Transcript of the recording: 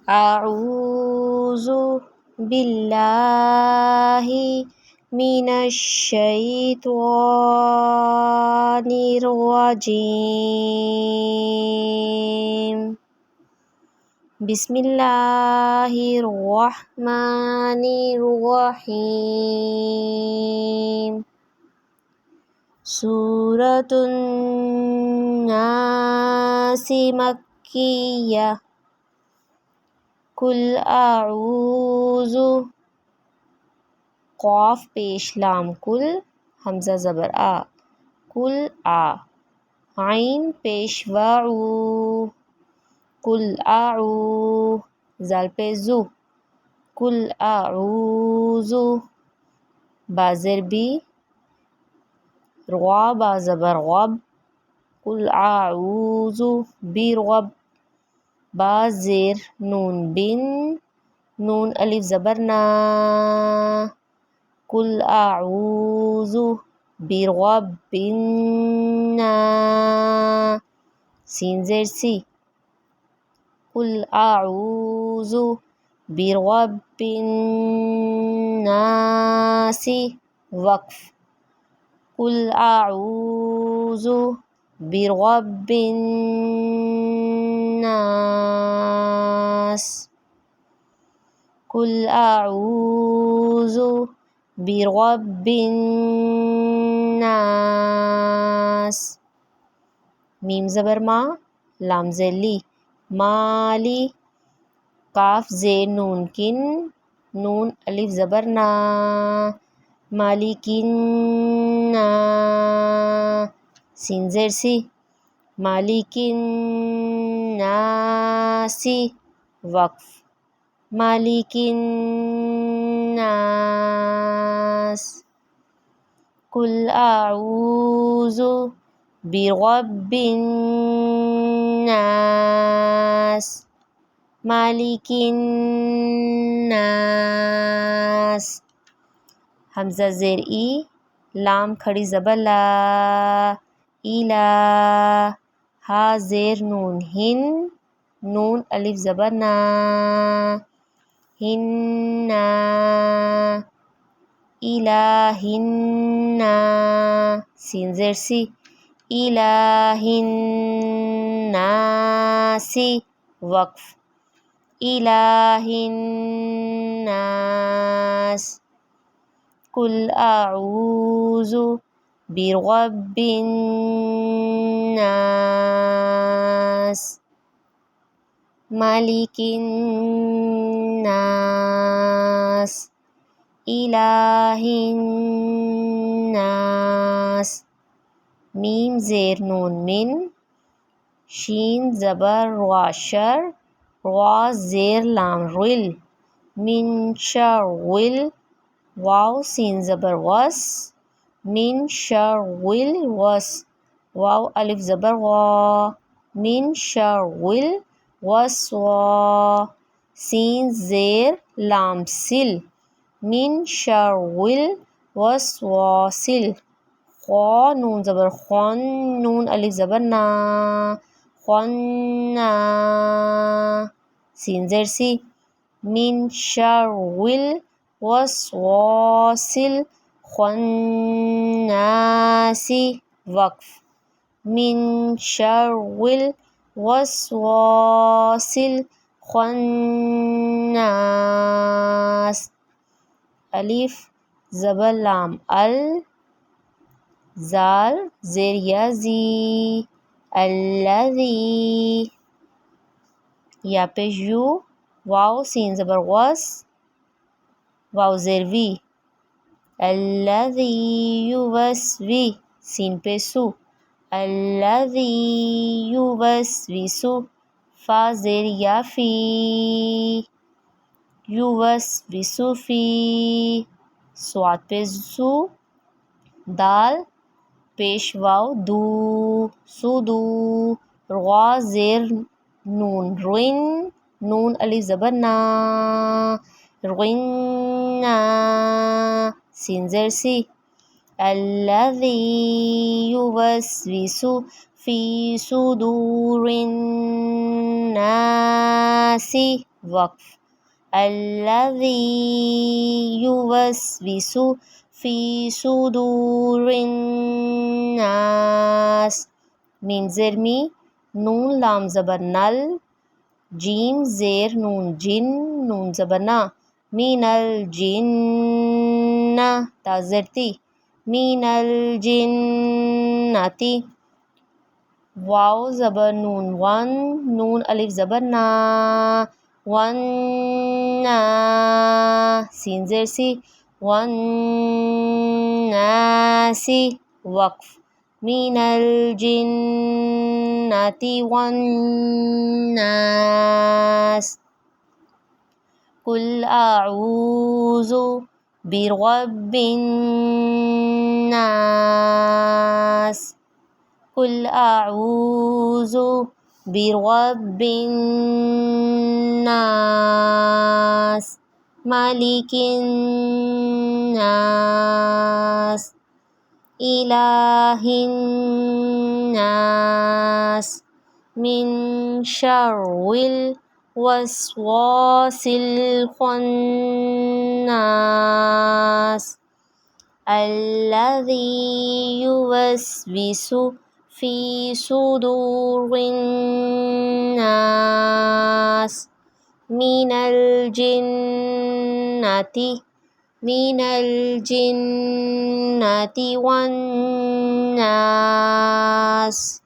اعوذ باللہ من الشیطان الرجیم بسم اللہ الرحمن الرحیم سورۃ الناس مکیہ قل اعوذ قاف پیش لام کل حمزہ زبر آ قل آ عین پیش وعو قل اعو زال پہ زو قل اعوذ با زیر بی رغا با زبر غب قل اعوذ برغب با زیر نون بن نون الف زبر نا قل اعوذ برغب الناس سین زیر سی قل اعوذ برغب الناس وقف قل اعوذ برغب الناس قل اعوذ برغب الناس میم زبر ما لام زیر لی مالی قاف زیر نون کن نون الف زبر نا مالکن نا سین زیر سی مالکن ناسی وقف مالکن ناس قل اعوذ برغب الناس مالک الناس حمزہ زیر ای لام کھڑی زبر لا ایلا ہا زیر نون ہن نون الف زبر نا ہننا الہنا سین زیر سی الہناسی وقف الہناس قل اعوذ برغب الناس مالک الناس الہ الناس میم زیر نون من شین زبر را شر را زیر لام رل من شر ول واو سین زبر وس من شر ول وس واو الف زبر وا من شر ول وس وا سین زیر لام سل من شر ول وس واسل خوا نون زبر خون نون الف زبر نا خنا سین زیر سی من شر ول وسواس الخناس وقف من شر الوسواس الخناس الف زبر لام ال زال زیر یا زی الذی یا پیش یو واو سین زبر غس واو زیر وی الذی یوسوی سین پہ سو الذی یوسوسو فا زیر یا فی یوسوسو فی صاد پہ سو دال پیش واو دو سودو را زیر نون رن نون الف زبر نا رغنا سین زیر سی الذی یوسوس فی صدور الناس وقف. الذی یوسوس فی صدور الناس. مین زیر می، نون لام زبر نل، جیم زیر نون جن، نون زبر نا، من الجنہ، تا زیر تی، من الجنتی. واو زبر نون ون، نون الف زبر نا، ون نا، سین زیر سی، ون ناسی. وقف. من الجنتی والناس. قل اعوذ برب الناس. قل اعوذ برب الناس، مالک الناس، الہ الناس، من شر الوسواس الخناس، الذی یوسوس فی صدور الناس من الجنة والناس.